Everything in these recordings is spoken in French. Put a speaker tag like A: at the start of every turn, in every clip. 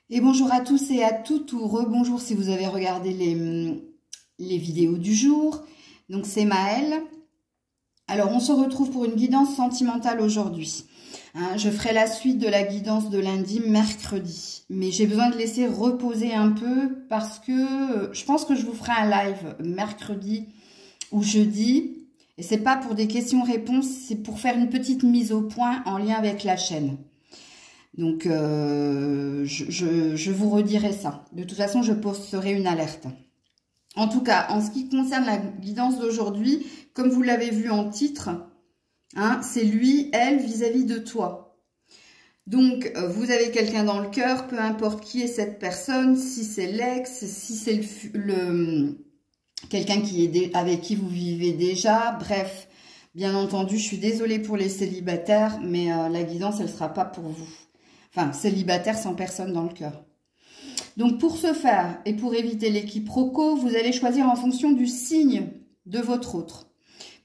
A: Et bonjour à tous et à toutes, ou rebonjour si vous avez regardé les vidéos du jour. Donc c'est Maëlle. Alors on se retrouve pour une guidance sentimentale aujourd'hui. Je ferai la suite de la guidance de lundi, mercredi. Mais j'ai besoin de laisser reposer un peu parce que je pense que je vous ferai un live mercredi ou jeudi. Et c'est pas pour des questions-réponses, c'est pour faire une petite mise au point en lien avec la chaîne. Donc, je vous redirai ça. De toute façon, je posterai une alerte. En tout cas, en ce qui concerne la guidance d'aujourd'hui, comme vous l'avez vu en titre, c'est lui, elle, vis-à-vis de toi. Donc, vous avez quelqu'un dans le cœur, peu importe qui est cette personne, si c'est l'ex, si c'est quelqu'un avec qui vous vivez déjà, bref. Bien entendu, je suis désolée pour les célibataires, mais la guidance, elle ne sera pas pour vous. Enfin, célibataire sans personne dans le cœur. Donc, pour ce faire et pour éviter les quiproquos, vous allez choisir en fonction du signe de votre autre.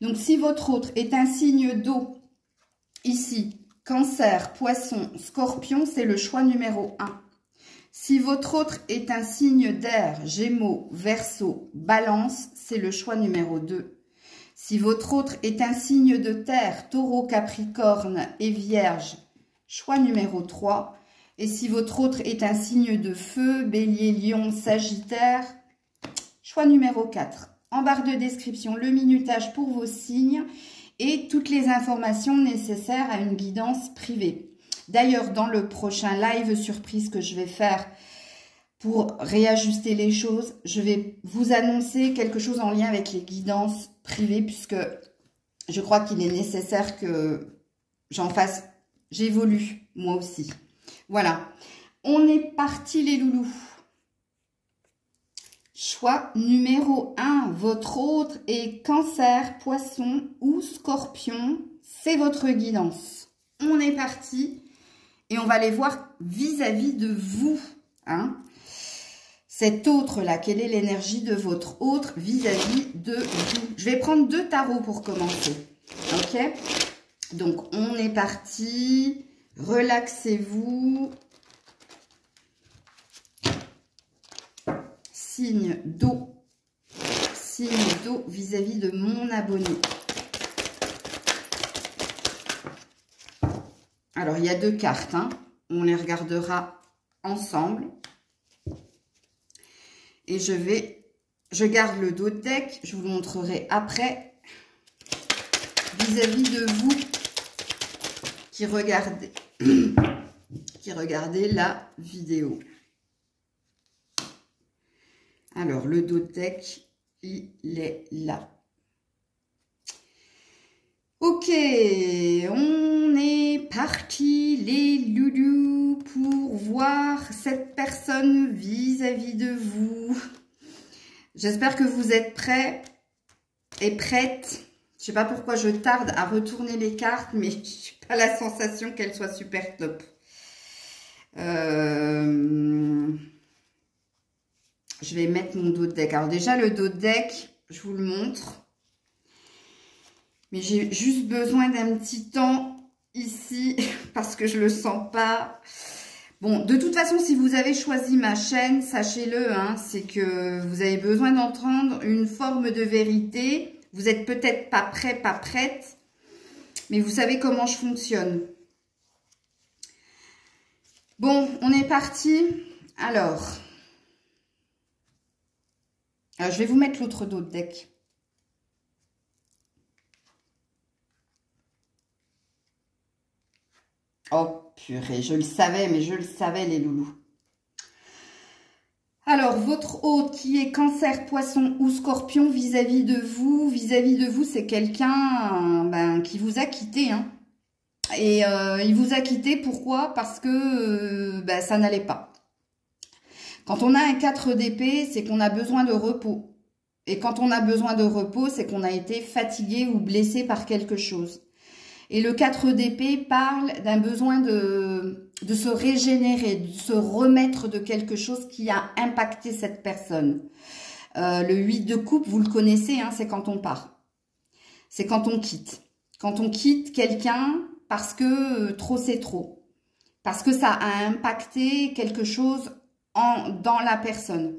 A: Donc, si votre autre est un signe d'eau, ici, Cancer, Poisson, Scorpion, c'est le choix numéro 1. Si votre autre est un signe d'air, Gémeaux, Verseau, Balance, c'est le choix numéro 2. Si votre autre est un signe de terre, Taureau, Capricorne et Vierge, choix numéro 3. Et si votre autre est un signe de feu, Bélier, Lion, Sagittaire, choix numéro 4. En barre de description, le minutage pour vos signes et toutes les informations nécessaires à une guidance privée. D'ailleurs, dans le prochain live surprise que je vais faire pour réajuster les choses, je vais vous annoncer quelque chose en lien avec les guidances privées puisque je crois qu'il est nécessaire que j'en fasse. J'évolue, moi aussi. Voilà. On est parti, les loulous. Choix numéro 1. Votre autre est Cancer, Poisson ou Scorpion. C'est votre guidance. On est parti. Et on va aller voir vis-à-vis de vous. Cet autre-là, quelle est l'énergie de votre autre vis-à-vis de vous? Je vais prendre 2 tarots pour commencer. Ok? Donc, on est parti. Relaxez-vous. Signe d'eau. Signe d'eau vis-à-vis de mon abonné. Alors, il y a 2 cartes. On les regardera ensemble. Et je garde le dos de deck. Je vous le montrerai après. Vis-à-vis de vous qui regardez la vidéo. Alors, le dos de deck, il est là. Ok, on est parti, les loulous, pour voir cette personne vis-à-vis de vous. J'espère que vous êtes prêts et prêtes. Je sais pas pourquoi je tarde à retourner les cartes, mais je n'ai pas la sensation qu'elles soient super top. Je vais mettre mon dos de deck. Alors déjà, le dos de deck, je vous le montre. Mais j'ai juste besoin d'un petit temps ici parce que je le sens pas. Bon, de toute façon, si vous avez choisi ma chaîne, sachez-le, c'est que vous avez besoin d'entendre une forme de vérité. Vous n'êtes peut-être pas prêt, pas prête, mais vous savez comment je fonctionne. Bon, on est parti. Alors, je vais vous mettre l'autre dos de deck. Oh purée, je le savais, mais je le savais les loulous. Alors, votre hôte qui est Cancer, Poisson ou Scorpion vis-à-vis de vous, c'est quelqu'un qui vous a quitté. Et il vous a quitté, pourquoi? Parce que ça n'allait pas. Quand on a un 4 d'épée, c'est qu'on a besoin de repos. Et quand on a besoin de repos, c'est qu'on a été fatigué ou blessé par quelque chose. Et le 4 d'épée parle d'un besoin de se régénérer, de se remettre de quelque chose qui a impacté cette personne. Le 8 de coupe, vous le connaissez, c'est quand on part. C'est quand on quitte. Quand on quitte quelqu'un parce que trop c'est trop. parce que ça a impacté quelque chose dans la personne.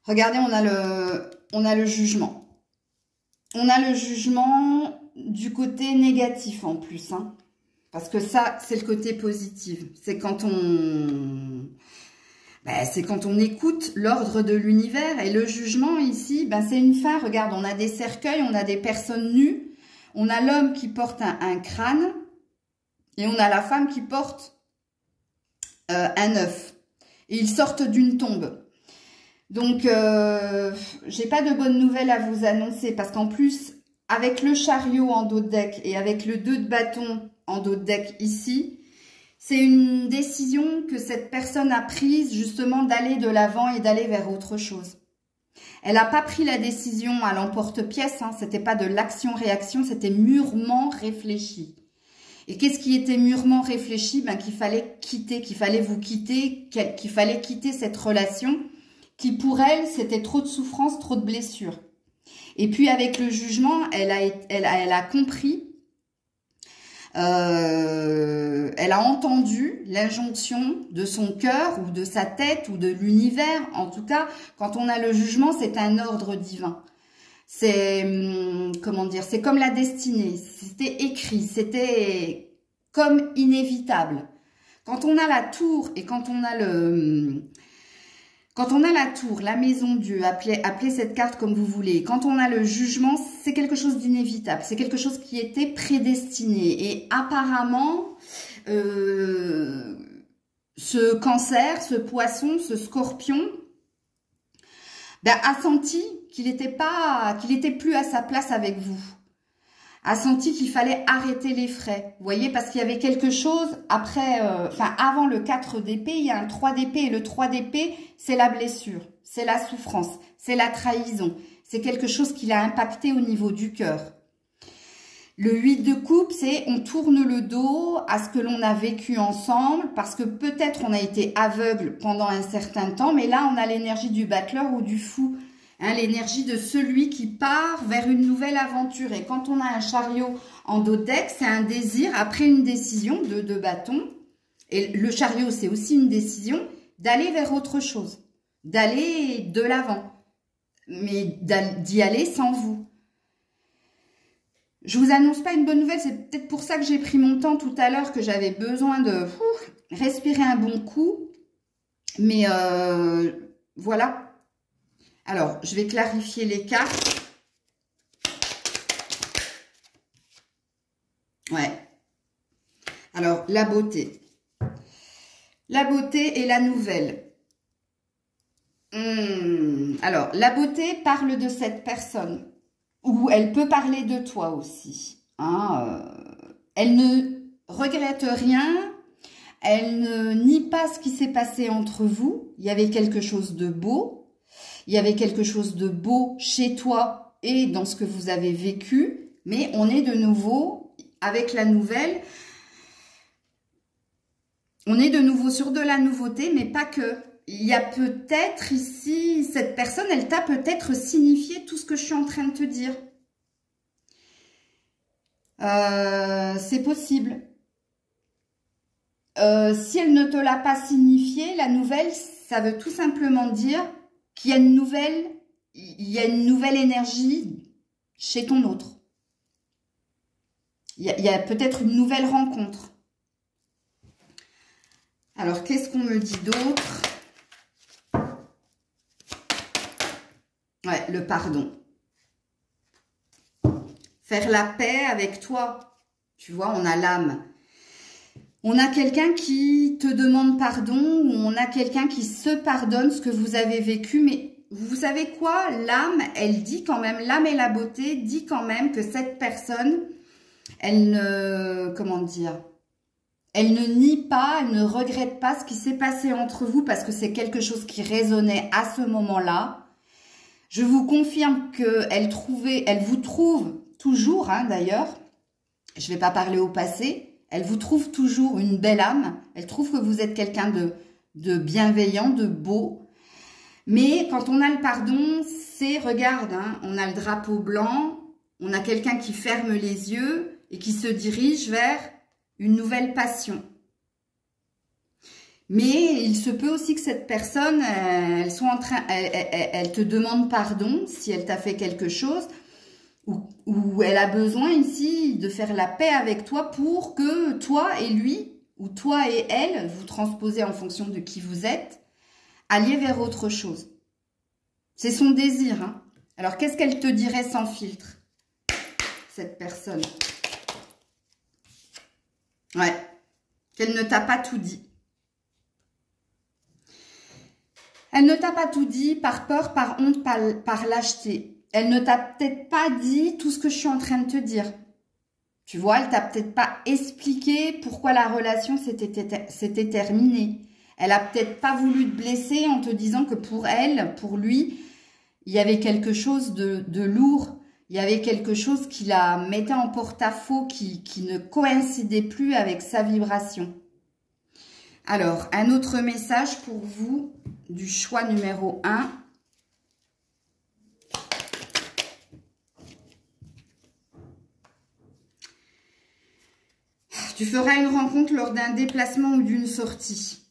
A: Regardez, on a le jugement. On a le jugement du côté négatif en plus, hein, parce que ça, c'est le côté positif. C'est quand on écoute l'ordre de l'univers. Et le jugement ici, c'est une fin. Regarde, on a des cercueils, on a des personnes nues, on a l'homme qui porte un crâne et on a la femme qui porte un œuf. Et ils sortent d'une tombe. Donc, j'ai pas de bonnes nouvelles à vous annoncer parce qu'en plus, avec le chariot en dos de deck et avec le 2 de bâton en dos de deck ici, c'est une décision que cette personne a prise justement d'aller de l'avant et d'aller vers autre chose. Elle n'a pas pris la décision à l'emporte-pièce, hein, c'était pas de l'action-réaction, c'était mûrement réfléchi. Et qu'est-ce qui était mûrement réfléchi? Qu'il fallait quitter, qu'il fallait vous quitter, qu'il fallait quitter cette relation qui pour elle, c'était trop de souffrance, trop de blessures. Et puis avec le jugement, elle a compris, elle a entendu l'injonction de son cœur ou de sa tête ou de l'univers. En tout cas, quand on a le jugement, c'est un ordre divin. C'est, comment dire, c'est comme la destinée. C'était écrit, c'était comme inévitable. Quand on a la tour et quand on a la tour, la maison Dieu, appelez cette carte comme vous voulez, quand on a le jugement, c'est quelque chose d'inévitable, c'est quelque chose qui était prédestiné. Et apparemment, ce cancer, ce poisson, ce scorpion, a senti qu'il était plus à sa place avec vous. A senti qu'il fallait arrêter les frais. Vous voyez, parce qu'il y avait quelque chose après, avant le 4 d'épée, il y a un 3 d'épée. Et le 3 d'épée, c'est la blessure, c'est la souffrance, c'est la trahison. C'est quelque chose qui l'a impacté au niveau du cœur. Le 8 de coupe, c'est on tourne le dos à ce que l'on a vécu ensemble parce que peut-être on a été aveugle pendant un certain temps, mais là, on a l'énergie du battleur ou du fou. Hein, l'énergie de celui qui part vers une nouvelle aventure. Et quand on a un chariot en dos de deck, c'est un désir après une décision de 2 bâtons. Et le chariot, c'est aussi une décision d'aller vers autre chose, d'aller de l'avant, mais d'y aller sans vous. Je vous annonce pas une bonne nouvelle, c'est peut-être pour ça que j'ai pris mon temps tout à l'heure, que j'avais besoin de respirer un bon coup. Mais voilà. Alors, je vais clarifier les cartes. Ouais. Alors, la beauté. La beauté et la nouvelle. Alors, la beauté parle de cette personne. Ou elle peut parler de toi aussi. Hein, elle ne regrette rien. Elle ne nie pas ce qui s'est passé entre vous. Il y avait quelque chose de beau. Il y avait quelque chose de beau chez toi et dans ce que vous avez vécu. Mais on est de nouveau avec la nouvelle. On est de nouveau sur de la nouveauté, mais pas que. Il y a peut-être ici, cette personne, elle t'a peut-être signifié tout ce que je suis en train de te dire. C'est possible. Si elle ne te l'a pas signifié, la nouvelle, ça veut tout simplement dire qu'il y a une nouvelle énergie chez ton autre. Il y a peut-être une nouvelle rencontre. Alors, qu'est-ce qu'on me dit d'autre? Ouais, le pardon. Faire la paix avec toi. Tu vois, on a l'âme. On a quelqu'un qui te demande pardon ou on a quelqu'un qui se pardonne ce que vous avez vécu. Mais vous savez quoi? L'âme, elle dit quand même, l'âme et la beauté dit quand même que cette personne, elle ne, comment dire, elle ne nie pas, elle ne regrette pas ce qui s'est passé entre vous parce que c'est quelque chose qui résonnait à ce moment-là. Je vous confirme qu'elle vous trouve toujours, hein, d'ailleurs, je ne vais pas parler au passé, elle vous trouve toujours une belle âme, elle trouve que vous êtes quelqu'un de bienveillant, de beau. Mais quand on a le pardon, c'est, regarde, hein, on a le drapeau blanc, on a quelqu'un qui ferme les yeux et qui se dirige vers une nouvelle passion. Mais il se peut aussi que cette personne, elle te demande pardon si elle t'a fait quelque chose, ou elle a besoin ici de faire la paix avec toi pour que toi et lui, ou toi et elle, vous transposez en fonction de qui vous êtes, alliez vers autre chose. C'est son désir, hein. Alors, qu'est-ce qu'elle te dirait sans filtre, cette personne? Ouais, qu'elle ne t'a pas tout dit. Elle ne t'a pas tout dit par peur, par honte, par lâcheté. Elle ne t'a peut-être pas dit tout ce que je suis en train de te dire. Tu vois, elle t'a peut-être pas expliqué pourquoi la relation s'était terminée. Elle a peut-être pas voulu te blesser en te disant que pour elle, pour lui, il y avait quelque chose de lourd. Il y avait quelque chose qui la mettait en porte-à-faux, qui ne coïncidait plus avec sa vibration. Alors, un autre message pour vous du choix numéro 1. Tu feras une rencontre lors d'un déplacement ou d'une sortie.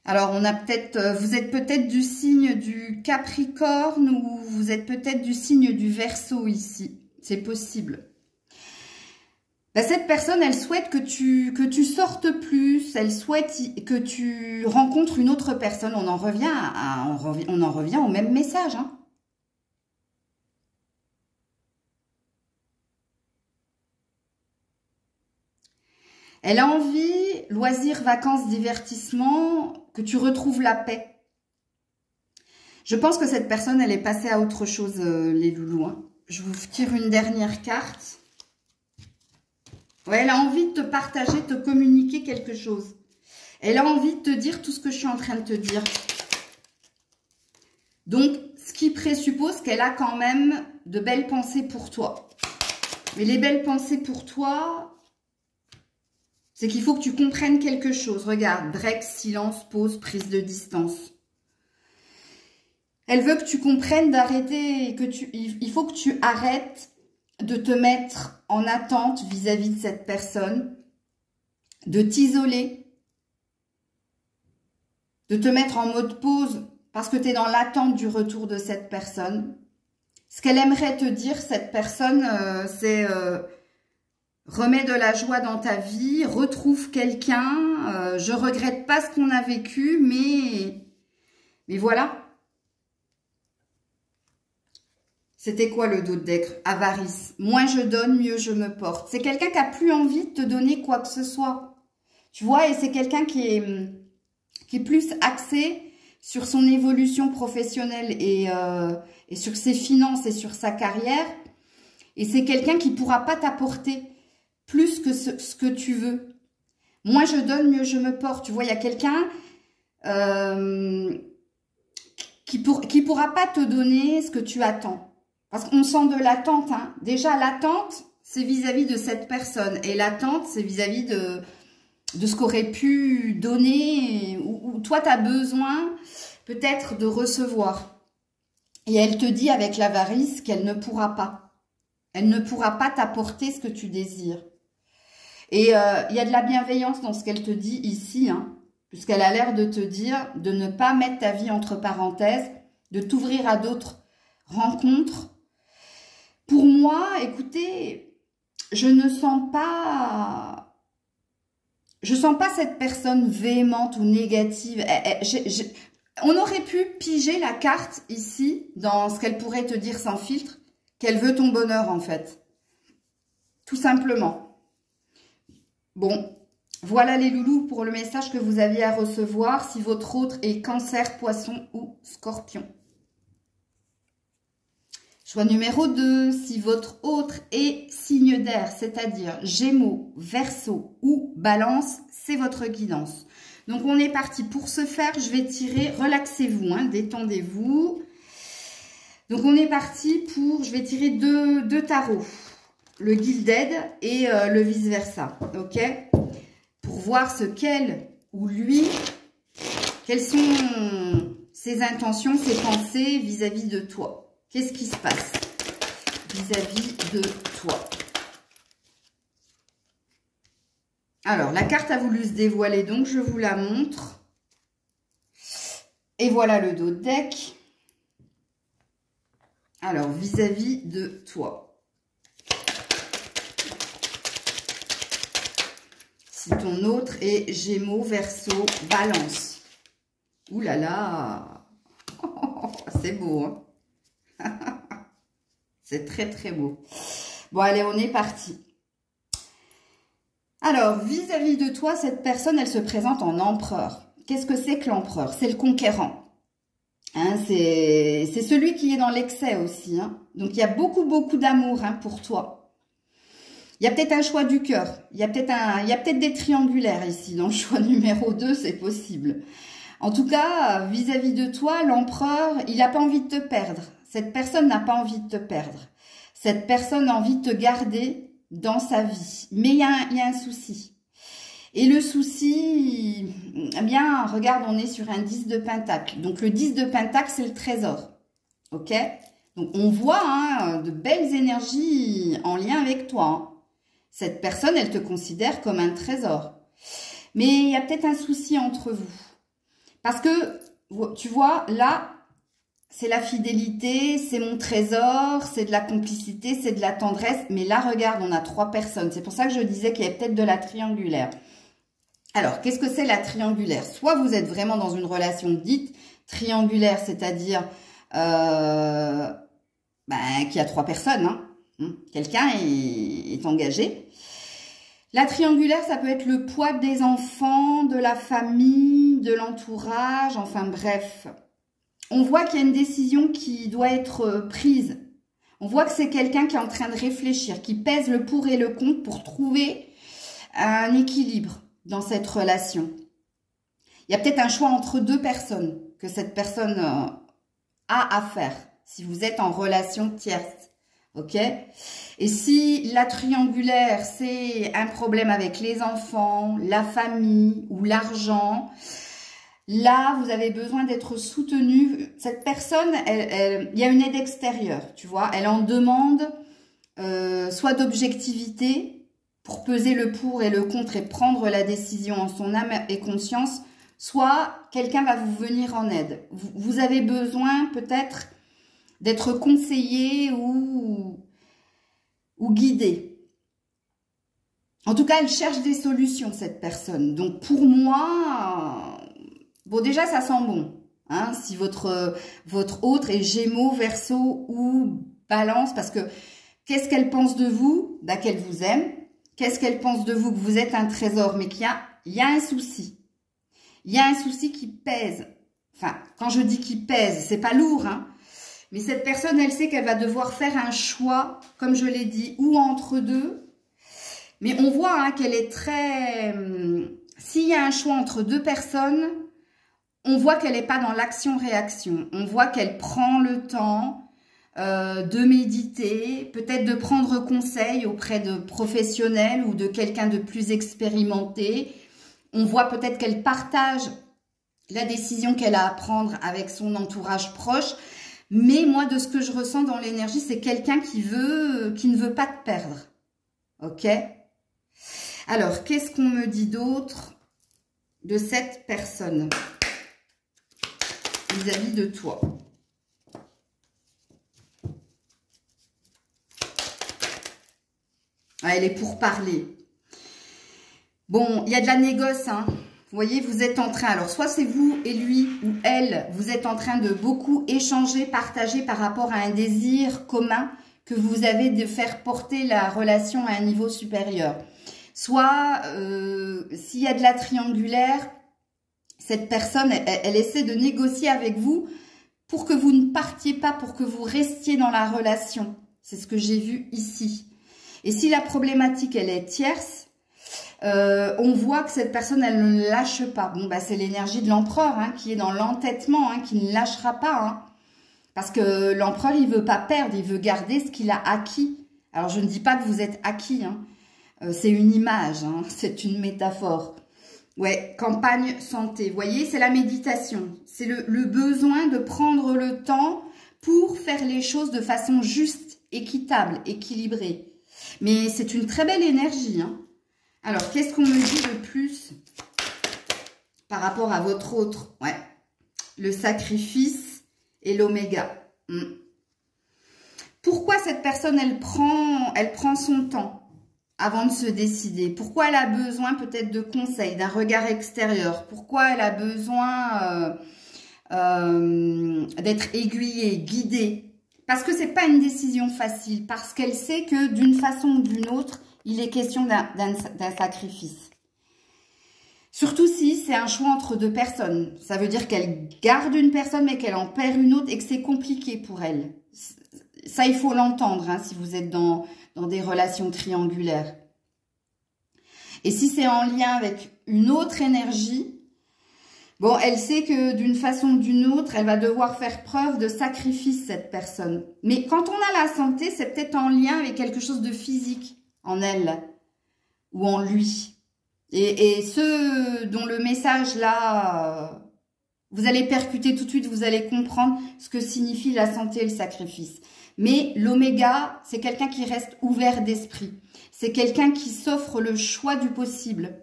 A: Alors, on a peut-être, vous êtes peut-être du signe du Capricorne ou vous êtes peut-être du signe du Verseau ici. C'est possible. Ben, cette personne, elle souhaite que tu sortes plus. Elle souhaite que tu rencontres une autre personne. On en revient au même message, hein. Elle a envie, loisirs, vacances, divertissement, que tu retrouves la paix. Je pense que cette personne, elle est passée à autre chose, les loulous, hein. Je vous tire une dernière carte. Ouais, elle a envie de te partager, de te communiquer quelque chose. Elle a envie de te dire tout ce que je suis en train de te dire. Donc, ce qui présuppose qu'elle a quand même de belles pensées pour toi. Mais les belles pensées pour toi... c'est qu'il faut que tu comprennes quelque chose. Regarde, break, silence, pause, prise de distance. Elle veut que tu comprennes d'arrêter, il faut que tu arrêtes de te mettre en attente vis-à-vis de cette personne, de t'isoler, de te mettre en mode pause parce que tu es dans l'attente du retour de cette personne. Ce qu'elle aimerait te dire, cette personne, c'est... remets de la joie dans ta vie, retrouve quelqu'un. Je regrette pas ce qu'on a vécu, mais voilà. C'était quoi le dos de Dècre? Avarice. Moins je donne, mieux je me porte. C'est quelqu'un qui a plus envie de te donner quoi que ce soit. Tu vois, et c'est quelqu'un qui est plus axé sur son évolution professionnelle et sur ses finances et sur sa carrière. Et c'est quelqu'un qui pourra pas t'apporter plus que ce que tu veux. Moins je donne, mieux je me porte. Tu vois, il y a quelqu'un qui pourra pas te donner ce que tu attends. Parce qu'on sent de l'attente, hein. Déjà, l'attente, c'est vis-à-vis de cette personne. Et l'attente, c'est vis-à-vis de ce qu'aurait pu donner ou toi, tu as besoin peut-être de recevoir. Et elle te dit avec l'avarice qu'elle ne pourra pas. Elle ne pourra pas t'apporter ce que tu désires. Et il y a de la bienveillance dans ce qu'elle te dit ici, hein, puisqu'elle a l'air de te dire de ne pas mettre ta vie entre parenthèses, de t'ouvrir à d'autres rencontres. Pour moi, écoutez, je ne sens pas cette personne véhémente ou négative. On aurait pu piger la carte ici, dans ce qu'elle pourrait te dire sans filtre, qu'elle veut ton bonheur en fait. Tout simplement. Bon, voilà les loulous pour le message que vous aviez à recevoir si votre autre est Cancer, Poisson ou Scorpion. Choix numéro 2, si votre autre est signe d'air, c'est-à-dire Gémeaux, Verseau ou Balance, c'est votre guidance. Donc on est parti. Pour ce faire, je vais tirer, relaxez-vous, hein, détendez-vous. Donc on est parti pour, je vais tirer deux tarots, le Gilded et le vice-versa, ok? Pour voir ce qu'elle ou lui, quelles sont ses intentions, ses pensées vis-à-vis de toi. Qu'est-ce qui se passe? vis-à-vis de toi. Alors, la carte a voulu se dévoiler, donc je vous la montre. Et voilà le dos de deck. Alors, vis-à-vis de toi. Si ton autre est Gémeaux, Verseau, Balance. Ouh là là. Oh, c'est beau, hein. C'est très, très beau. Bon, allez, on est parti. Alors, vis-à-vis de toi, cette personne, elle se présente en empereur. Qu'est-ce que c'est que l'empereur? C'est le conquérant. Hein, c'est celui qui est dans l'excès aussi. Hein. Donc, il y a beaucoup, beaucoup d'amour pour toi. Il y a peut-être un choix du cœur. Il y a peut-être des triangulaires ici. Dans le choix numéro 2, c'est possible. En tout cas, vis-à-vis de toi, l'empereur, il n'a pas envie de te perdre. Cette personne n'a pas envie de te perdre. Cette personne a envie de te garder dans sa vie. Mais il y a un souci. Et le souci, eh bien, regarde, on est sur un 10 de pentacle. Donc, le 10 de pentacle, c'est le trésor. OK? Donc, on voit de belles énergies en lien avec toi. Hein. Cette personne, elle te considère comme un trésor. Mais il y a peut-être un souci entre vous. Parce que, tu vois, là, c'est la fidélité, c'est mon trésor, c'est de la complicité, c'est de la tendresse. Mais là, regarde, on a 3 personnes. C'est pour ça que je disais qu'il y avait peut-être de la triangulaire. Alors, qu'est-ce que c'est la triangulaire? Soit vous êtes vraiment dans une relation dite triangulaire, c'est-à-dire qu'il y a 3 personnes. Hein. Quelqu'un est engagé. La triangulaire, ça peut être le poids des enfants, de la famille, de l'entourage, enfin bref. On voit qu'il y a une décision qui doit être prise. On voit que c'est quelqu'un qui est en train de réfléchir, qui pèse le pour et le contre pour trouver un équilibre dans cette relation. Il y a peut-être un choix entre 2 personnes que cette personne a à faire si vous êtes en relation tierce. OK? Et si la triangulaire, c'est un problème avec les enfants, la famille ou l'argent, là, vous avez besoin d'être soutenu. Cette personne, il y a une aide extérieure, tu vois. Elle en demande soit d'objectivité pour peser le pour et le contre et prendre la décision en son âme et conscience, soit quelqu'un va vous venir en aide. Vous avez besoin peut-être d'être conseillé ou guidé. En tout cas, elle cherche des solutions, cette personne. Donc, pour moi, bon, déjà, ça sent bon. Hein, si votre autre est Gémeaux, Verseau ou Balance, parce que qu'est-ce qu'elle pense de vous? Bah, qu'elle vous aime. Qu'est-ce qu'elle pense de vous? Que vous êtes un trésor, mais qu'il y a un souci. Il y a un souci qui pèse. Enfin, quand je dis qui pèse, c'est pas lourd, hein. Mais cette personne, elle sait qu'elle va devoir faire un choix, comme je l'ai dit, ou entre 2. Mais on voit qu'elle est très... S'il y a un choix entre 2 personnes, on voit qu'elle n'est pas dans l'action-réaction. On voit qu'elle prend le temps de méditer, peut-être de prendre conseil auprès de professionnels ou de quelqu'un de plus expérimenté. On voit peut-être qu'elle partage la décision qu'elle a à prendre avec son entourage proche. Mais moi, de ce que je ressens dans l'énergie, c'est quelqu'un qui ne veut pas te perdre. OK? Alors, qu'est-ce qu'on me dit d'autre de cette personne vis-à-vis de toi? Ah, elle est pour parler. Bon, il y a de la négoce, hein. Vous voyez, vous êtes en train, alors soit c'est vous et lui ou elle, vous êtes en train de beaucoup échanger, partager par rapport à un désir commun que vous avez de faire porter la relation à un niveau supérieur. Soit, s'il y a de la triangulaire, cette personne, elle essaie de négocier avec vous pour que vous ne partiez pas, pour que vous restiez dans la relation. C'est ce que j'ai vu ici. Et si la problématique, elle est tierce, on voit que cette personne, elle ne lâche pas. Bon, bah, c'est l'énergie de l'empereur qui est dans l'entêtement, qui ne lâchera pas. Parce que l'empereur, il veut pas perdre, il veut garder ce qu'il a acquis. Alors, je ne dis pas que vous êtes acquis. C'est une image, c'est une métaphore. Ouais, campagne santé. Vous voyez, c'est la méditation. C'est le besoin de prendre le temps pour faire les choses de façon juste équitable, équilibré. Mais c'est une très belle énergie, hein. Alors, qu'est-ce qu'on me dit de plus par rapport à votre autre? Ouais, le sacrifice et l'oméga. Pourquoi cette personne, elle prend son temps avant de se décider? Pourquoi elle a besoin peut-être de conseils, d'un regard extérieur? Pourquoi elle a besoin d'être aiguillée, guidée? Parce que c'est pas une décision facile, parce qu'elle sait que d'une façon ou d'une autre, il est question d'un sacrifice. Surtout si c'est un choix entre deux personnes. Ça veut dire qu'elle garde une personne, mais qu'elle en perd une autre et que c'est compliqué pour elle. Ça, il faut l'entendre, hein, si vous êtes dans des relations triangulaires. Et si c'est en lien avec une autre énergie, bon, elle sait que d'une façon ou d'une autre, elle va devoir faire preuve de sacrifice, cette personne. Mais quand on a la santé, c'est peut-être en lien avec quelque chose de physique en elle ou en lui. Et ceux dont le message là, vous allez percuter tout de suite, vous allez comprendre ce que signifie la santé et le sacrifice. Mais l'oméga, c'est quelqu'un qui reste ouvert d'esprit. C'est quelqu'un qui s'offre le choix du possible.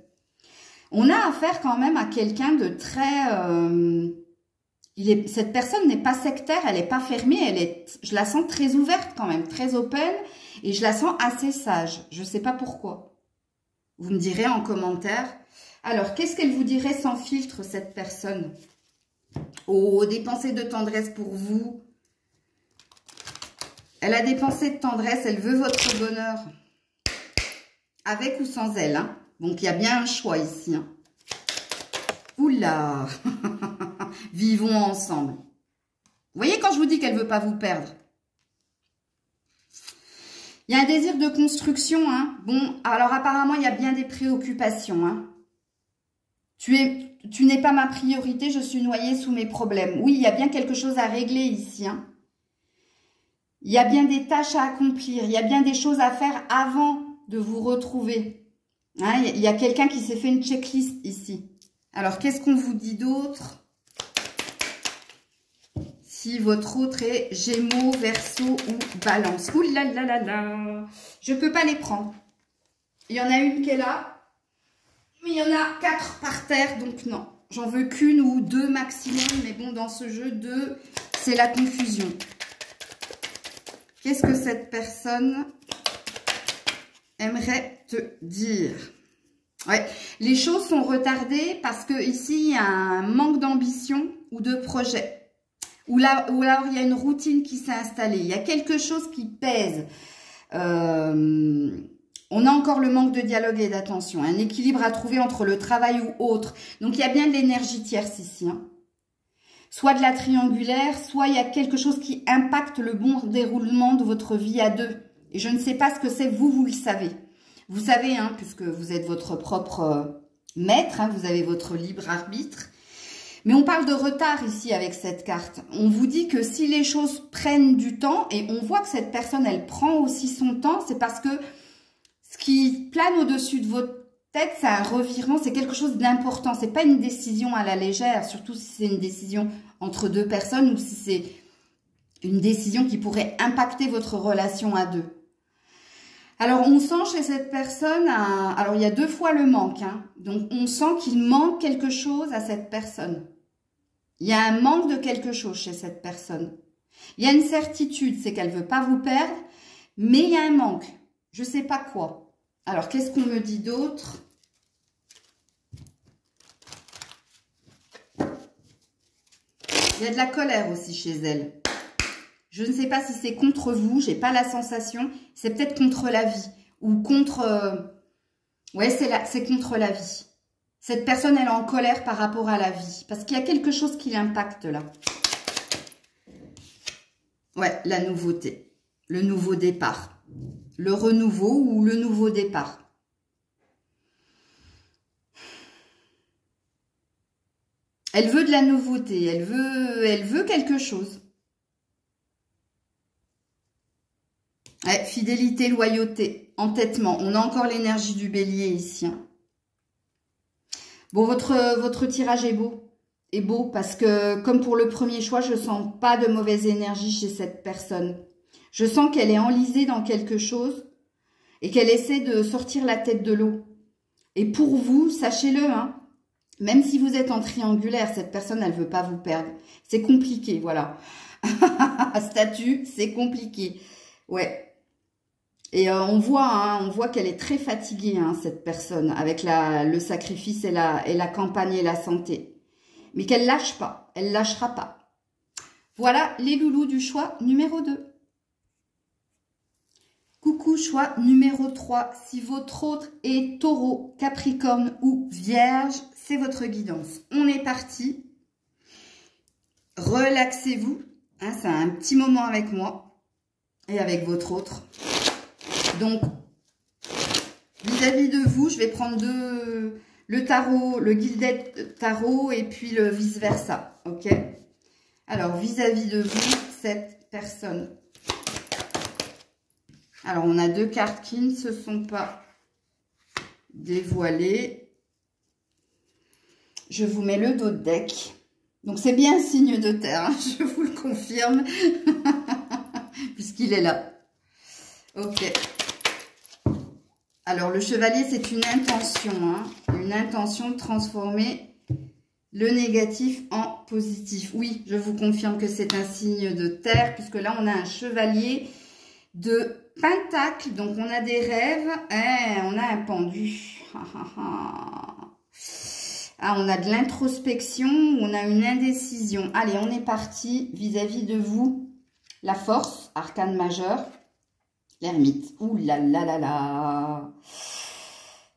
A: On a affaire quand même à quelqu'un de très... cette personne n'est pas sectaire, elle n'est pas fermée, je la sens très ouverte quand même, très open, et je la sens assez sage. Je ne sais pas pourquoi. Vous me direz en commentaire. Alors, qu'est-ce qu'elle vous dirait sans filtre, cette personne? Oh, des pensées de tendresse pour vous. Elle a des pensées de tendresse, elle veut votre bonheur. Avec ou sans elle, hein. Donc, il y a bien un choix ici, hein. Oula. Vivons ensemble. Vous voyez quand je vous dis qu'elle ne veut pas vous perdre? Il y a un désir de construction, hein. Bon, alors apparemment, il y a bien des préoccupations, hein. Tu n'es pas ma priorité, je suis noyée sous mes problèmes. Oui, il y a bien quelque chose à régler ici, hein. Il y a bien des tâches à accomplir, il y a bien des choses à faire avant de vous retrouver. Hein, il y a quelqu'un qui s'est fait une checklist ici. Alors, qu'est-ce qu'on vous dit d'autre? Si votre autre est Gémeaux, Verseau ou Balance. Ouh là là là là. Je ne peux pas les prendre. Il y en a une qui est là. Mais il y en a 4 par terre. Donc non. J'en veux qu'une ou 2 maximum. Mais bon, dans ce jeu, 2, c'est la confusion. Qu'est-ce que cette personne aimerait te dire? Ouais, les choses sont retardées parce que ici, il y a un manque d'ambition ou de projet. Ou alors, il y a une routine qui s'est installée. Il y a quelque chose qui pèse. On a encore le manque de dialogue et d'attention. Un équilibre à trouver entre le travail ou autre. Donc, il y a bien de l'énergie tierce ici. Hein. Soit de la triangulaire, soit il y a quelque chose qui impacte le bon déroulement de votre vie à deux. Et je ne sais pas ce que c'est, vous le savez. Vous savez, hein, puisque vous êtes votre propre maître, hein, vous avez votre libre arbitre. Mais on parle de retard ici avec cette carte. On vous dit que si les choses prennent du temps, et on voit que cette personne, elle prend aussi son temps, c'est parce que ce qui plane au-dessus de votre tête, c'est un revirement, c'est quelque chose d'important. C'est pas une décision à la légère, surtout si c'est une décision entre deux personnes ou si c'est une décision qui pourrait impacter votre relation à deux. Alors, on sent chez cette personne, alors il y a 2 fois le manque, hein. Donc on sent qu'il manque quelque chose à cette personne. Il y a un manque de quelque chose chez cette personne. Il y a une certitude, c'est qu'elle ne veut pas vous perdre, mais il y a un manque. Je ne sais pas quoi. Alors, qu'est-ce qu'on me dit d'autre? Il y a de la colère aussi chez elle. Je ne sais pas si c'est contre vous, j'ai pas la sensation. C'est peut-être contre la vie ou contre... ouais, c'est contre la vie. Cette personne, elle est en colère par rapport à la vie. Parce qu'il y a quelque chose qui l'impacte là. Ouais, la nouveauté. Le nouveau départ. Le renouveau ou le nouveau départ. Elle veut de la nouveauté. Elle veut quelque chose. Ouais, fidélité, loyauté, entêtement. On a encore l'énergie du bélier ici. Hein. Bon, votre tirage est beau. Est beau parce que, comme pour le premier choix, je ne sens pas de mauvaise énergie chez cette personne. Je sens qu'elle est enlisée dans quelque chose et qu'elle essaie de sortir la tête de l'eau. Et pour vous, sachez-le, hein, même si vous êtes en triangulaire, cette personne, elle veut pas vous perdre. C'est compliqué, voilà. Statut, c'est compliqué. Ouais. Et on voit qu'elle est très fatiguée, hein, cette personne, avec le sacrifice et la campagne et la santé. Mais qu'elle lâche pas, elle lâchera pas. Voilà les loulous du choix numéro 2. Coucou, choix numéro 3. Si votre autre est taureau, capricorne ou vierge, c'est votre guidance. On est parti. Relaxez-vous. Hein, c'est un petit moment avec moi et avec votre autre. Donc, vis-à-vis de vous, je vais prendre le tarot, le Gilded Tarot et puis le vice-versa. Ok? Alors, vis-à-vis de vous, cette personne. Alors, on a 2 cartes qui ne se sont pas dévoilées. Je vous mets le dos de deck. Donc, c'est bien un signe de terre, hein, je vous le confirme, puisqu'il est là. Ok. Alors, le chevalier, c'est une intention, hein, une intention de transformer le négatif en positif. Oui, je vous confirme que c'est un signe de terre, puisque là, on a un chevalier de pentacle, donc on a des rêves, on a un pendu. Ah, on a de l'introspection, on a une indécision. Allez, on est parti vis-à-vis de vous. La force, arcane majeur. L'ermite. Ouh là là là là.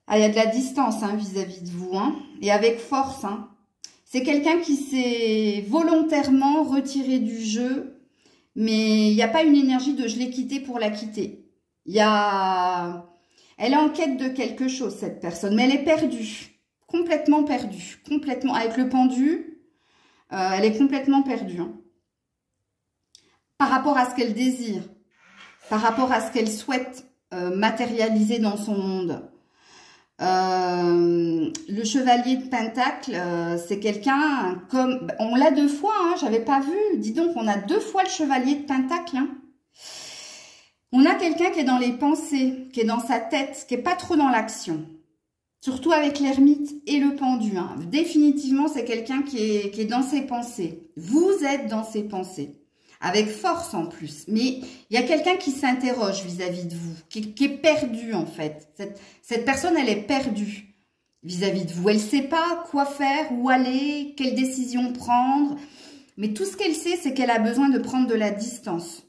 A: Ah, il y a de la distance hein, vis-à-vis de vous. Hein. Et avec force. Hein. C'est quelqu'un qui s'est volontairement retiré du jeu. Mais il n'y a pas une énergie de je l'ai quitté pour la quitter. Elle est en quête de quelque chose, cette personne. Mais elle est perdue. Complètement perdue. Complètement. Avec le pendu, elle est complètement perdue. Hein. Par rapport à ce qu'elle désire. Par rapport à ce qu'elle souhaite matérialiser dans son monde. Le chevalier de pentacle, c'est quelqu'un comme... On l'a 2 fois, hein, j'avais pas vu. Dis donc, on a 2 fois le chevalier de pentacle. Hein. On a quelqu'un qui est dans les pensées, qui est dans sa tête, qui est pas trop dans l'action. Surtout avec l'ermite et le pendu. Hein. Définitivement, c'est quelqu'un qui est dans ses pensées. Vous êtes dans ses pensées. Avec force en plus. Mais il y a quelqu'un qui s'interroge vis-à-vis de vous, qui est perdu en fait. Cette personne, elle est perdue vis-à-vis de vous. Elle ne sait pas quoi faire, où aller, quelle décision prendre. Mais tout ce qu'elle sait, c'est qu'elle a besoin de prendre de la distance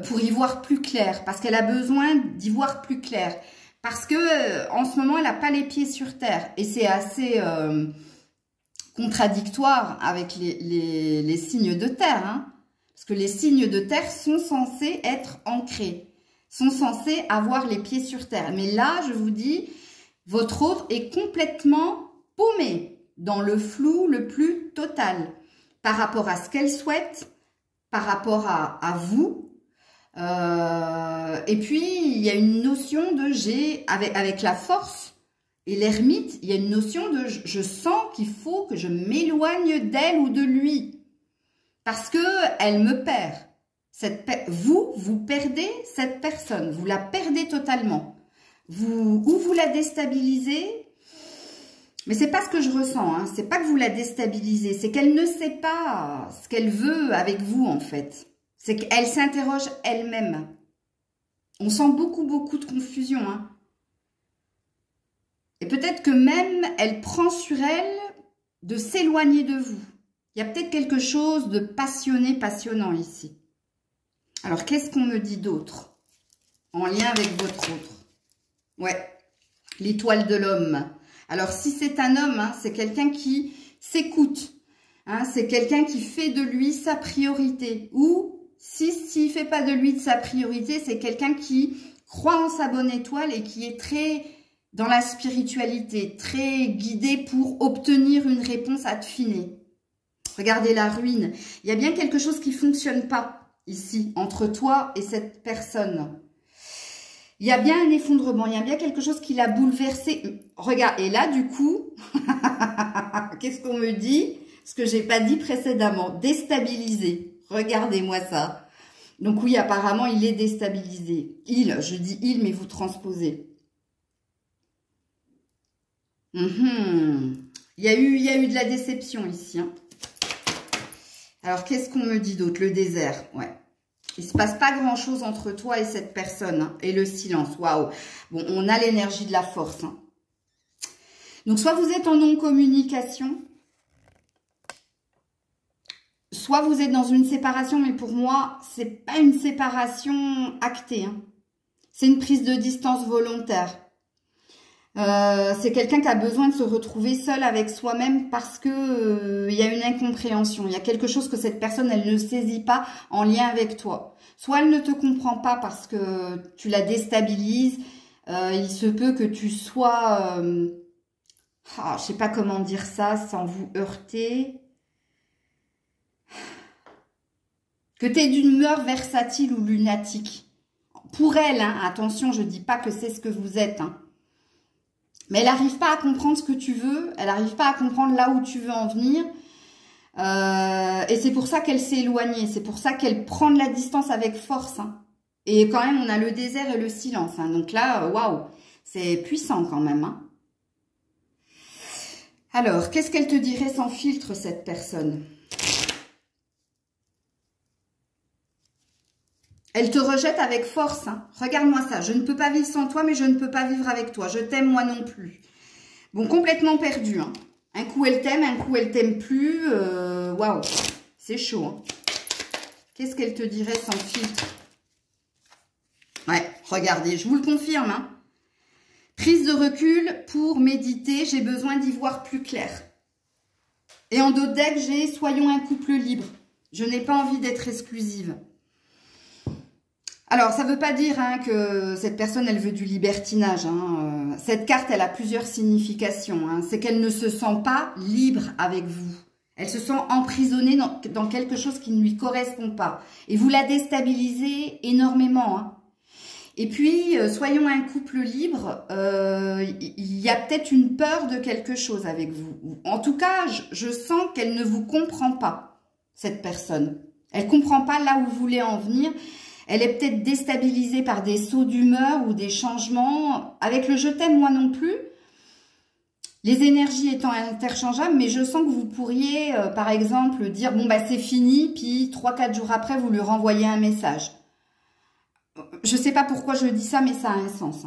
A: pour y voir plus clair. Parce qu'elle a besoin d'y voir plus clair. Parce que en ce moment, elle n'a pas les pieds sur terre. Et c'est assez contradictoire avec les signes de terre, hein. Parce que les signes de terre sont censés être ancrés, sont censés avoir les pieds sur terre. Mais là, je vous dis, votre autre est complètement paumé dans le flou le plus total par rapport à ce qu'elle souhaite, par rapport à vous. Et puis, il y a une notion de avec la force et l'ermite, il y a une notion de je sens qu'il faut que je m'éloigne d'elle ou de lui. Parce que elle me perd. Vous perdez cette personne. Vous la perdez totalement. Ou vous la déstabilisez. Mais c'est pas ce que je ressens. Hein. C'est pas que vous la déstabilisez. C'est qu'elle ne sait pas ce qu'elle veut avec vous, en fait. C'est qu'elle s'interroge elle-même. On sent beaucoup de confusion. Hein. Et peut-être que même elle prend sur elle de s'éloigner de vous. Il y a peut-être quelque chose de passionnant ici. Alors, qu'est-ce qu'on me dit d'autre en lien avec votre autre? Ouais, l'étoile de l'homme. Alors, si c'est un homme, hein, c'est quelqu'un qui s'écoute. Hein, c'est quelqu'un qui fait de lui sa priorité. Ou, s'il ne fait pas de lui de sa priorité, c'est quelqu'un qui croit en sa bonne étoile et qui est très dans la spiritualité, très guidé pour obtenir une réponse affinée. Regardez la ruine. Il y a bien quelque chose qui ne fonctionne pas ici, entre toi et cette personne. Il y a bien un effondrement, il y a bien quelque chose qui l'a bouleversé. Regarde, et là, du coup, qu'est-ce qu'on me dit? Ce que je n'ai pas dit précédemment, déstabilisé. Regardez-moi ça. Donc oui, apparemment, il est déstabilisé. Je dis il, mais vous transposez. Il y a eu de la déception ici. Hein. Alors, qu'est-ce qu'on me dit d'autre? Le désert, ouais. Il ne se passe pas grand-chose entre toi et cette personne. Hein, et le silence, waouh. Bon, on a l'énergie de la force. Hein. Donc, soit vous êtes en non-communication, soit vous êtes dans une séparation, mais pour moi, c'est pas une séparation actée. Hein. C'est une prise de distance volontaire. C'est quelqu'un qui a besoin de se retrouver seul avec soi-même parce que il y a une incompréhension. Il y a quelque chose que cette personne, elle ne saisit pas en lien avec toi. Soit elle ne te comprend pas parce que tu la déstabilises. Il se peut que tu sois... je sais pas comment dire ça sans vous heurter. Que tu es d'une humeur versatile ou lunatique. Pour elle, hein, attention, je dis pas que c'est ce que vous êtes. Hein. Mais elle n'arrive pas à comprendre ce que tu veux. Elle n'arrive pas à comprendre là où tu veux en venir. Et c'est pour ça qu'elle s'est éloignée. C'est pour ça qu'elle prend de la distance avec force. Hein. Et quand même, on a le désert et le silence. Hein. Donc là, waouh, c'est puissant quand même. Hein. Alors, qu'est-ce qu'elle te dirait sans filtre, cette personne ? Elle te rejette avec force. Hein. Regarde-moi ça. Je ne peux pas vivre sans toi, mais je ne peux pas vivre avec toi. Je t'aime, moi non plus. Bon, complètement perdu. Hein. Un coup, elle t'aime, un coup, elle t'aime plus. Waouh, c'est chaud. Hein. Qu'est-ce qu'elle te dirait sans filtre? Ouais, regardez, je vous le confirme. Hein. Prise de recul pour méditer. J'ai besoin d'y voir plus clair. Et en dos de deck, j'ai soyons un couple libre. Je n'ai pas envie d'être exclusive. Alors, ça ne veut pas dire hein, que cette personne, elle veut du libertinage. Hein. Cette carte, elle a plusieurs significations. Hein. C'est qu'elle ne se sent pas libre avec vous. Elle se sent emprisonnée dans quelque chose qui ne lui correspond pas. Et vous la déstabilisez énormément. Hein. Et puis, soyons un couple libre, il y a peut-être une peur de quelque chose avec vous. En tout cas, je sens qu'elle ne vous comprend pas, cette personne. Elle ne comprend pas là où vous voulez en venir. Elle est peut-être déstabilisée par des sauts d'humeur ou des changements. Avec le « je t'aime », moi non plus. Les énergies étant interchangeables, mais je sens que vous pourriez, par exemple, dire « bon, bah c'est fini », puis 3-4 jours après, vous lui renvoyez un message. Je ne sais pas pourquoi je dis ça, mais ça a un sens.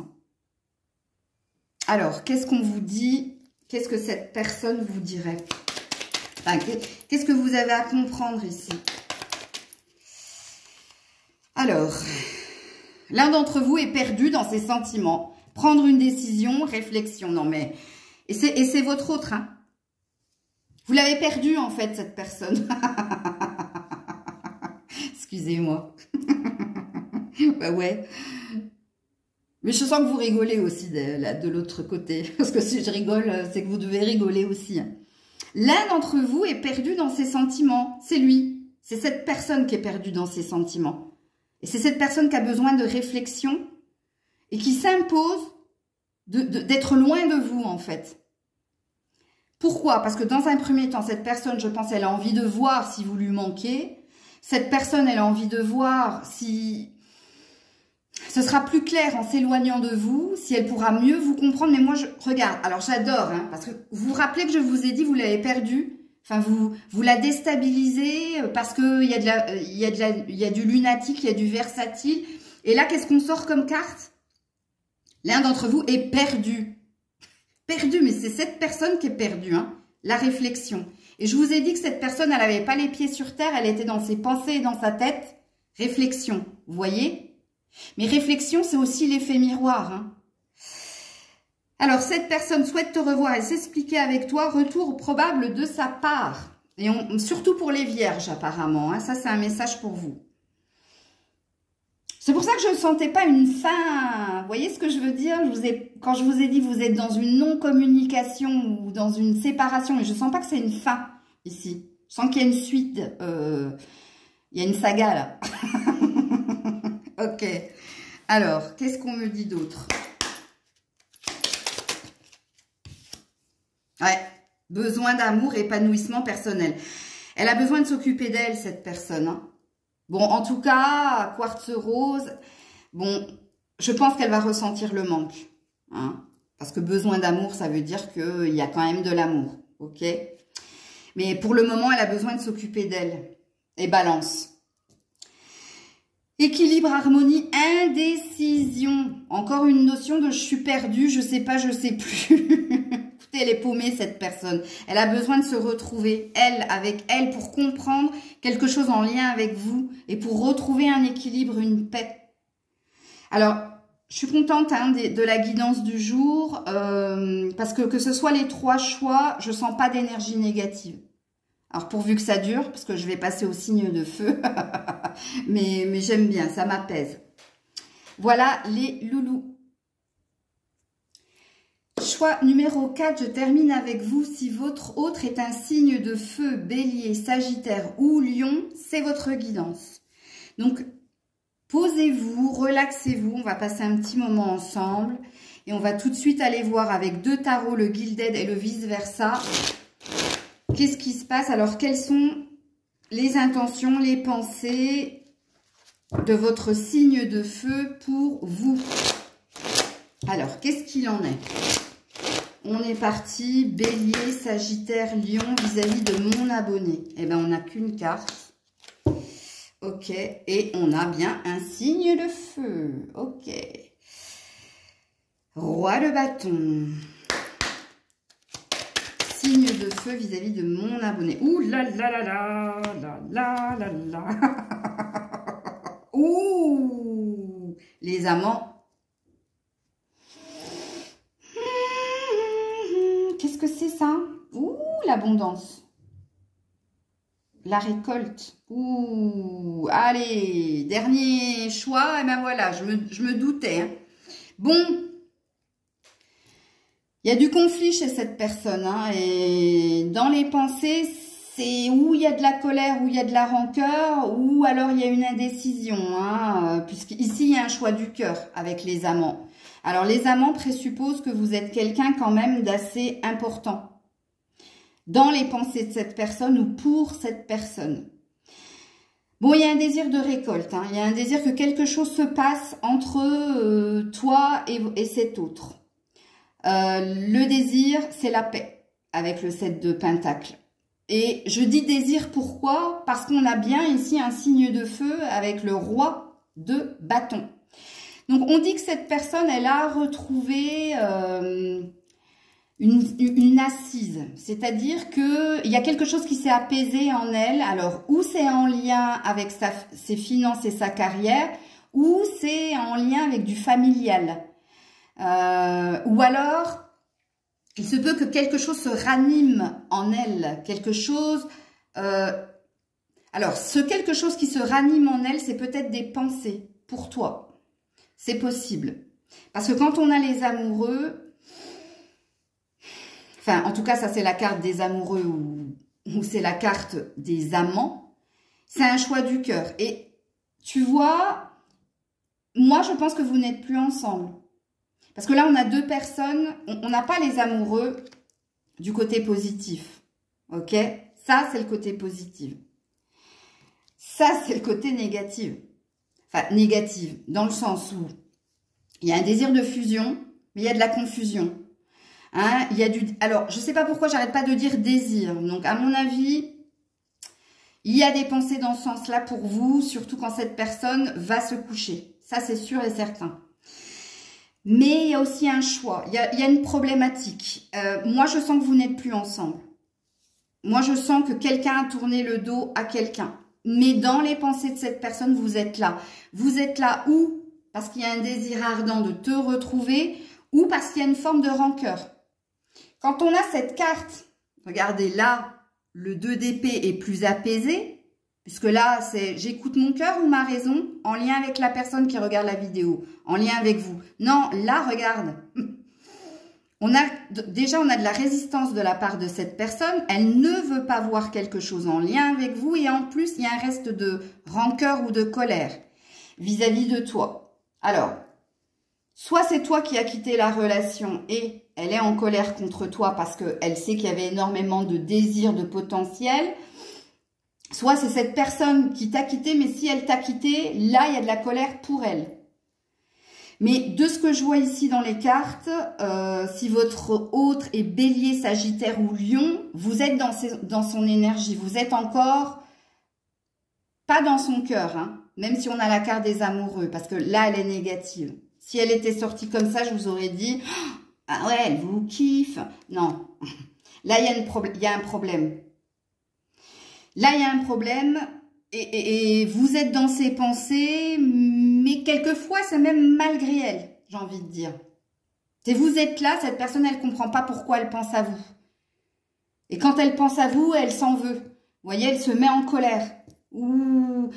A: Alors, qu'est-ce qu'on vous dit? Qu'est-ce que cette personne vous dirait? Enfin, qu'est-ce que vous avez à comprendre ici? Alors, l'un d'entre vous est perdu dans ses sentiments. Prendre une décision, réflexion. Non mais, et c'est votre autre. Hein. Vous l'avez perdu en fait, cette personne. Excusez-moi. Bah ouais. Mais je sens que vous rigolez aussi de l'autre côté. Parce que si je rigole, c'est que vous devez rigoler aussi. Hein. L'un d'entre vous est perdu dans ses sentiments. C'est lui. C'est cette personne qui est perdue dans ses sentiments. Et c'est cette personne qui a besoin de réflexion et qui s'impose d'être loin de vous, en fait. Pourquoi? Parce que dans un premier temps, cette personne, je pense, elle a envie de voir si vous lui manquez. Cette personne, elle a envie de voir si ce sera plus clair en s'éloignant de vous, si elle pourra mieux vous comprendre. Mais moi, regarde, alors j'adore, hein, parce que vous vous rappelez que je vous ai dit, vous l'avez perdue. Enfin, vous la déstabilisez parce qu'il y a du lunatique, il y a du versatile. Et là, qu'est-ce qu'on sort comme carte? L'un d'entre vous est perdu. Perdu, mais c'est cette personne qui est perdue. Hein, la réflexion. Et je vous ai dit que cette personne, elle n'avait pas les pieds sur terre, elle était dans ses pensées et dans sa tête. Réflexion, vous voyez? Mais réflexion, c'est aussi l'effet miroir. Hein. Alors, cette personne souhaite te revoir et s'expliquer avec toi, retour probable de sa part. Et surtout pour les vierges, apparemment. Hein. Ça, c'est un message pour vous. C'est pour ça que je ne sentais pas une fin. Vous voyez ce que je veux dire? Quand je vous ai dit, vous êtes dans une non-communication ou dans une séparation, mais je ne sens pas que c'est une fin, ici. Je sens qu'il y a une suite. Il y a une saga, là. Ok. Alors, qu'est-ce qu'on me dit d'autre? Ouais, besoin d'amour, épanouissement personnel. Elle a besoin de s'occuper d'elle, cette personne. Hein. Bon, en tout cas, quartz rose, bon, je pense qu'elle va ressentir le manque. Hein, parce que besoin d'amour, ça veut dire qu'il y a quand même de l'amour. Ok? Mais pour le moment, elle a besoin de s'occuper d'elle. Et balance. Équilibre, harmonie, indécision. Encore une notion de je suis perdue, je sais pas, je sais plus. Écoutez, elle est paumée, cette personne. Elle a besoin de se retrouver, elle, avec elle, pour comprendre quelque chose en lien avec vous et pour retrouver un équilibre, une paix. Alors, je suis contente hein, de la guidance du jour parce que ce soit les 3 choix, je sens pas d'énergie négative. Alors, pourvu que ça dure, parce que je vais passer au signe de feu. mais j'aime bien, ça m'apaise. Voilà les loulous. Choix numéro 4, je termine avec vous. Si votre autre est un signe de feu, bélier, sagittaire ou lion, c'est votre guidance. Donc, posez-vous, relaxez-vous. On va passer un petit moment ensemble. Et on va tout de suite aller voir avec 2 tarots, le Gilded et le vice-versa. Qu'est-ce qui se passe? Alors, quelles sont les intentions, les pensées de votre signe de feu pour vous? Alors, qu'est-ce qu'il en est? On est parti, bélier, sagittaire, lion, vis-à-vis de mon abonné. Eh bien, on n'a qu'une carte. Ok, et on a bien un signe de feu. Ok. Roi de bâton. Signe de feu vis-à-vis de mon abonné. Ouh là là là là là là là là. Ouh, les amants. Qu'est-ce que c'est ça? Ouh, l'abondance. La récolte. Ouh, allez, dernier choix. Et ben voilà, je me doutais. Hein. Bon. Il y a du conflit chez cette personne, hein, et dans les pensées, c'est où il y a de la colère, où il y a de la rancœur, ou alors il y a une indécision, hein, puisqu'ici il y a un choix du cœur avec les amants. Alors les amants présupposent que vous êtes quelqu'un quand même d'assez important dans les pensées de cette personne ou pour cette personne. Bon, il y a un désir de récolte, hein, il y a un désir que quelque chose se passe entre toi et cet autre. Le désir, c'est la paix, avec le 7 de Pentacle. Et je dis désir, pourquoi? Parce qu'on a bien ici un signe de feu avec le roi de bâton. Donc, on dit que cette personne, elle a retrouvé une assise. C'est-à-dire qu'il y a quelque chose qui s'est apaisé en elle. Alors, ou c'est en lien avec ses finances et sa carrière, ou c'est en lien avec du familial. Ou alors, il se peut que quelque chose se ranime en elle, quelque chose... alors, ce quelque chose qui se ranime en elle, c'est peut-être des pensées pour toi. C'est possible. Parce que quand on a les amoureux, enfin, en tout cas, ça c'est la carte des amoureux ou c'est la carte des amants, c'est un choix du cœur. Et tu vois, moi, je pense que vous n'êtes plus ensemble. Parce que là, on a 2 personnes, on n'a pas les amoureux du côté positif. Ok? Ça, c'est le côté positif. Ça, c'est le côté négatif. Enfin, négatif, dans le sens où il y a un désir de fusion, mais il y a de la confusion. Hein? Il y a alors, je ne sais pas pourquoi j'arrête pas de dire désir. Donc, à mon avis, il y a des pensées dans ce sens-là pour vous, surtout quand cette personne va se coucher. Ça, c'est sûr et certain. Mais il y a aussi un choix, il y a une problématique. Moi, je sens que vous n'êtes plus ensemble. Moi, je sens que quelqu'un a tourné le dos à quelqu'un. Mais dans les pensées de cette personne, vous êtes là. Vous êtes là où? Parce qu'il y a un désir ardent de te retrouver ou parce qu'il y a une forme de rancœur. Quand on a cette carte, regardez là, le 2 d'épée est plus apaisé. Puisque là, c'est j'écoute mon cœur ou ma raison en lien avec la personne qui regarde la vidéo, en lien avec vous. Non, là, regarde. Déjà, on a de la résistance de la part de cette personne. Elle ne veut pas voir quelque chose en lien avec vous. Et en plus, il y a un reste de rancœur ou de colère vis-à-vis de toi. Alors, soit c'est toi qui as quitté la relation et elle est en colère contre toi parce qu'elle sait qu'il y avait énormément de désir, de potentiel. Soit c'est cette personne qui t'a quitté, mais si elle t'a quitté, là, il y a de la colère pour elle. Mais de ce que je vois ici dans les cartes, si votre autre est Bélier, Sagittaire ou Lion, vous êtes dans son énergie. Vous êtes encore pas dans son cœur, hein, même si on a la carte des amoureux, parce que là, elle est négative. Si elle était sortie comme ça, je vous aurais dit, ah ouais, elle vous kiffe. Non, là, il y a un problème. Là, il y a un problème et vous êtes dans ses pensées, mais quelquefois, c'est même malgré elle, j'ai envie de dire. Si vous êtes là, cette personne, elle ne comprend pas pourquoi elle pense à vous. Et quand elle pense à vous, elle s'en veut. Vous voyez, elle se met en colère. Ou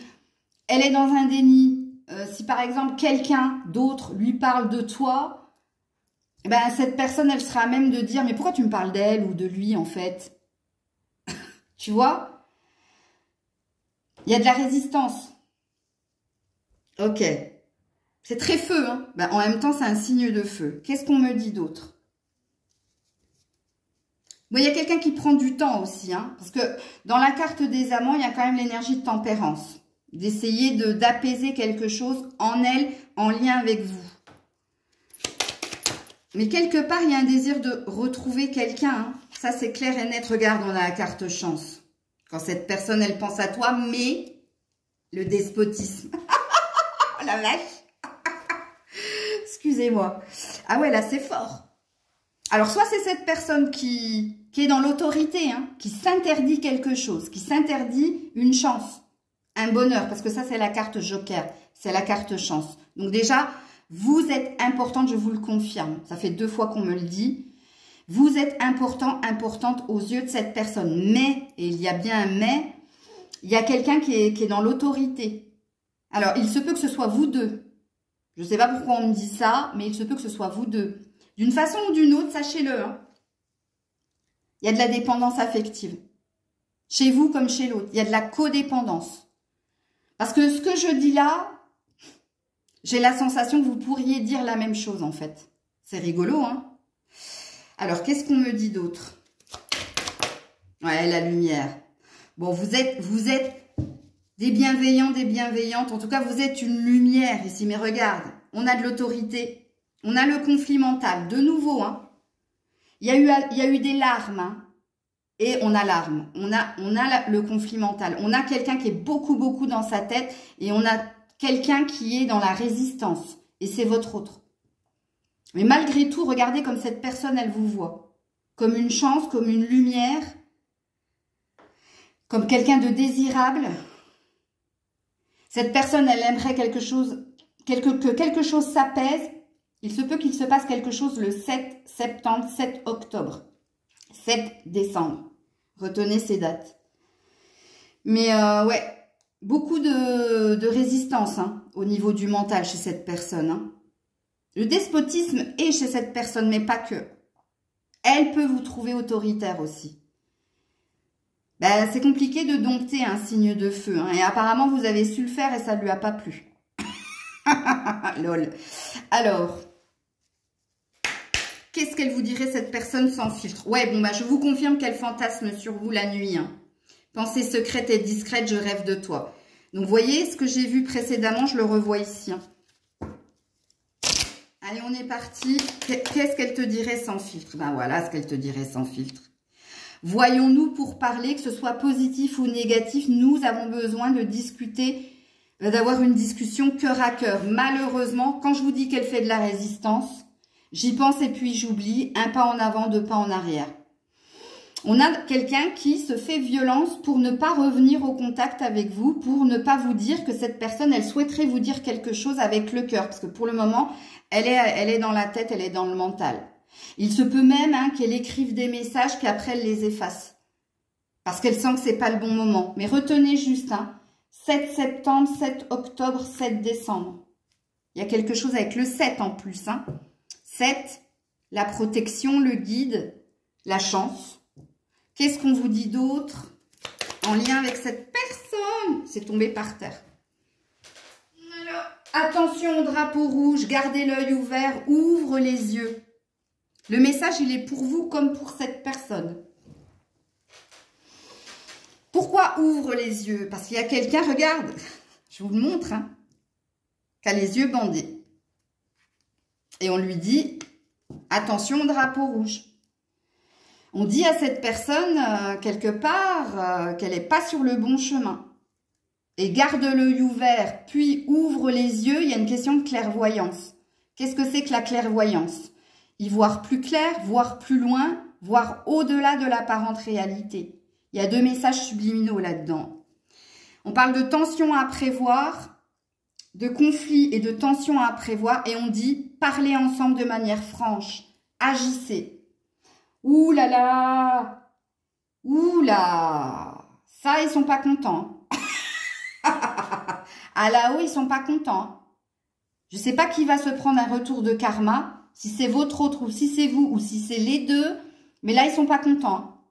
A: elle est dans un déni. Si par exemple, quelqu'un d'autre lui parle de toi, ben, cette personne, elle sera à même de dire « Mais pourquoi tu me parles d'elle ou de lui, en fait ?» Tu vois ? Il y a de la résistance. Ok. C'est très feu, hein. Ben, en même temps, c'est un signe de feu. Qu'est-ce qu'on me dit d'autre? Bon, il y a quelqu'un qui prend du temps aussi, hein, parce que dans la carte des amants, il y a quand même l'énergie de tempérance. D'essayer d'apaiser quelque chose en elle, en lien avec vous. Mais quelque part, il y a un désir de retrouver quelqu'un. Hein. Ça, c'est clair et net. Regarde, on a la carte chance. Quand cette personne, elle pense à toi, mais le despotisme. Oh la vache. Excusez-moi. Ah ouais, là, c'est fort. Alors, soit c'est cette personne qui est dans l'autorité, hein, qui s'interdit quelque chose, qui s'interdit une chance, un bonheur, parce que ça, c'est la carte joker, c'est la carte chance. Donc déjà, vous êtes importante, je vous le confirme. Ça fait 2 fois qu'on me le dit. Vous êtes important, importante aux yeux de cette personne. Mais, et il y a bien un mais, il y a quelqu'un qui est dans l'autorité. Alors, il se peut que ce soit vous deux. Je ne sais pas pourquoi on me dit ça, mais il se peut que ce soit vous deux. D'une façon ou d'une autre, sachez-le. Hein. Il y a de la dépendance affective. Chez vous comme chez l'autre. Il y a de la codépendance. Parce que ce que je dis là, j'ai la sensation que vous pourriez dire la même chose en fait. C'est rigolo, hein? Alors, qu'est-ce qu'on me dit d'autre? Ouais, la lumière. Bon, vous êtes des bienveillants, des bienveillantes. En tout cas, vous êtes une lumière ici. Mais regarde, on a de l'autorité. On a le conflit mental. De nouveau, hein. Il y a eu des larmes, hein. Et on a l'arme. On a le conflit mental. On a quelqu'un qui est beaucoup, beaucoup dans sa tête. Et on a quelqu'un qui est dans la résistance. Et c'est votre autre. Mais malgré tout, regardez comme cette personne, elle vous voit. Comme une chance, comme une lumière. Comme quelqu'un de désirable. Cette personne, elle aimerait quelque chose, que quelque chose s'apaise. Il se peut qu'il se passe quelque chose le 7 septembre, 7 octobre, 7 décembre. Retenez ces dates. Mais ouais, beaucoup de résistance hein, au niveau du mental chez cette personne. Hein. Le despotisme est chez cette personne, mais pas que. Elle peut vous trouver autoritaire aussi. Ben, c'est compliqué de dompter un signe de feu. Hein, et apparemment, vous avez su le faire et ça ne lui a pas plu. Lol. Alors, qu'est-ce qu'elle vous dirait cette personne sans filtre? Ouais, bon, bah, je vous confirme qu'elle fantasme sur vous la nuit. Hein. Pensée secrète et discrète, je rêve de toi. Donc, vous voyez, ce que j'ai vu précédemment, je le revois ici. Hein. Allez, on est parti. Qu'est-ce qu'elle te dirait sans filtre? Ben voilà ce qu'elle te dirait sans filtre. Voyons-nous pour parler, que ce soit positif ou négatif, nous avons besoin de discuter, d'avoir une discussion cœur à cœur. Malheureusement, quand je vous dis qu'elle fait de la résistance, j'y pense et puis j'oublie. Un pas en avant, 2 pas en arrière. On a quelqu'un qui se fait violence pour ne pas revenir au contact avec vous, pour ne pas vous dire que cette personne, elle souhaiterait vous dire quelque chose avec le cœur. Parce que pour le moment, elle est dans la tête, elle est dans le mental. Il se peut même hein, qu'elle écrive des messages qu'après elle les efface. Parce qu'elle sent que c'est pas le bon moment. Mais retenez juste, hein, 7 septembre, 7 octobre, 7 décembre. Il y a quelque chose avec le 7 en plus. Hein. 7, la protection, le guide, la chance. Qu'est-ce qu'on vous dit d'autre en lien avec cette personne? C'est tombé par terre. Alors, attention au drapeau rouge, gardez l'œil ouvert, ouvre les yeux. Le message, il est pour vous comme pour cette personne. Pourquoi ouvre les yeux? Parce qu'il y a quelqu'un, regarde, je vous le montre, hein, qui a les yeux bandés. Et on lui dit, attention au drapeau rouge. On dit à cette personne, quelque part, qu'elle n'est pas sur le bon chemin. Et garde l'œil ouvert, puis ouvre les yeux. Il y a une question de clairvoyance. Qu'est-ce que c'est que la clairvoyance? Y voir plus clair, voir plus loin, voir au-delà de l'apparente réalité. Il y a 2 messages subliminaux là-dedans. On parle de tension à prévoir, de conflit et de tension à prévoir. Et on dit, parlez ensemble de manière franche. Agissez. Ouh là là! Ouh là! Ça, ils sont pas contents. À là-haut, ils sont pas contents. Je sais pas qui va se prendre un retour de karma, si c'est votre autre ou si c'est vous ou si c'est les deux, mais là, ils sont pas contents.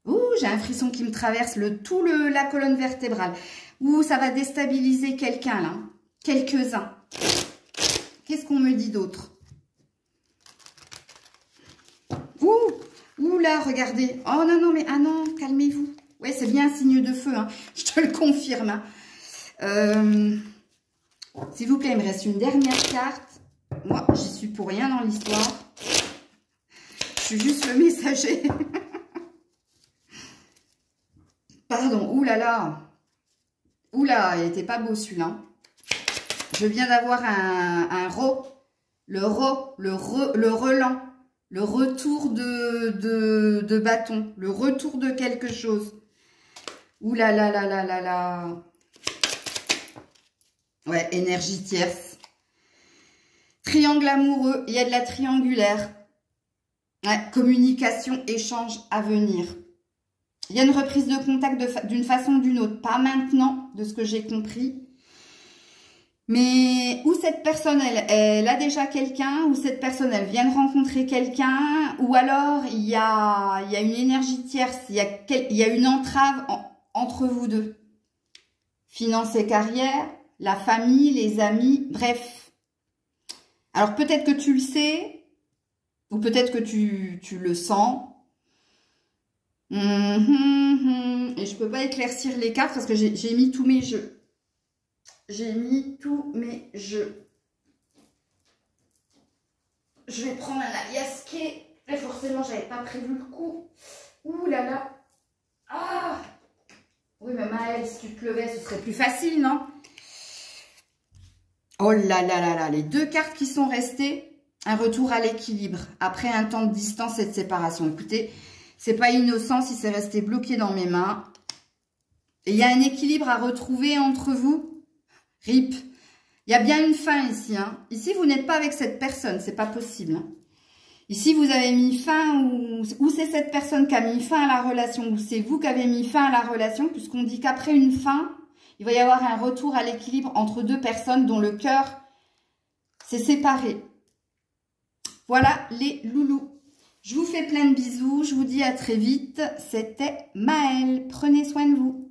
A: Ouh, j'ai un frisson qui me traverse la colonne vertébrale. Ouh, ça va déstabiliser quelqu'un là. Quelques-uns. Qu'est-ce qu'on me dit d'autre? Ouh là, regardez. Oh non, non, mais ah non, calmez-vous. Ouais, c'est bien un signe de feu, hein. Je te le confirme. Hein. S'il vous plaît, il me reste une dernière carte. Moi, j'y suis pour rien dans l'histoire. Je suis juste le messager. Pardon, ouh là là. Ouh là, il était pas beau celui-là. Je viens d'avoir un le relan. Le retour de bâton. Le retour de quelque chose. Ouh là là là là là là. Ouais, énergie tierce. Triangle amoureux. Il y a de la triangulaire. Ouais, communication, échange à venir. Il y a une reprise de contact d'une façon ou d'une autre. Pas maintenant, de ce que j'ai compris. Mais où cette personne, elle a déjà quelqu'un, ou cette personne, elle vient de rencontrer quelqu'un, ou alors il y a une énergie tierce, il y a une entrave entre vous deux. Finance et carrière, la famille, les amis, bref. Alors peut-être que tu le sais, ou peut-être que tu le sens. Et je peux pas éclaircir les cartes parce que j'ai mis tous mes jeux. J'ai mis tous mes jeux. Je vais prendre un aliasqué. Mais forcément, j'avais pas prévu le coup. Ouh là là. Ah! Oui, mais Maëlle, si tu te levais, ce serait plus facile, non? Oh là là là là. Les 2 cartes qui sont restées, un retour à l'équilibre après un temps de distance et de séparation. Écoutez, c'est pas innocent si c'est resté bloqué dans mes mains. Et il y a un équilibre à retrouver entre vous. RIP. Il y a bien une fin ici. Hein. Ici, vous n'êtes pas avec cette personne. C'est pas possible. Hein. Ici, vous avez mis fin ou c'est cette personne qui a mis fin à la relation ou c'est vous qui avez mis fin à la relation puisqu'on dit qu'après une fin, il va y avoir un retour à l'équilibre entre 2 personnes dont le cœur s'est séparé. Voilà les loulous. Je vous fais plein de bisous. Je vous dis à très vite. C'était Maëlle. Prenez soin de vous.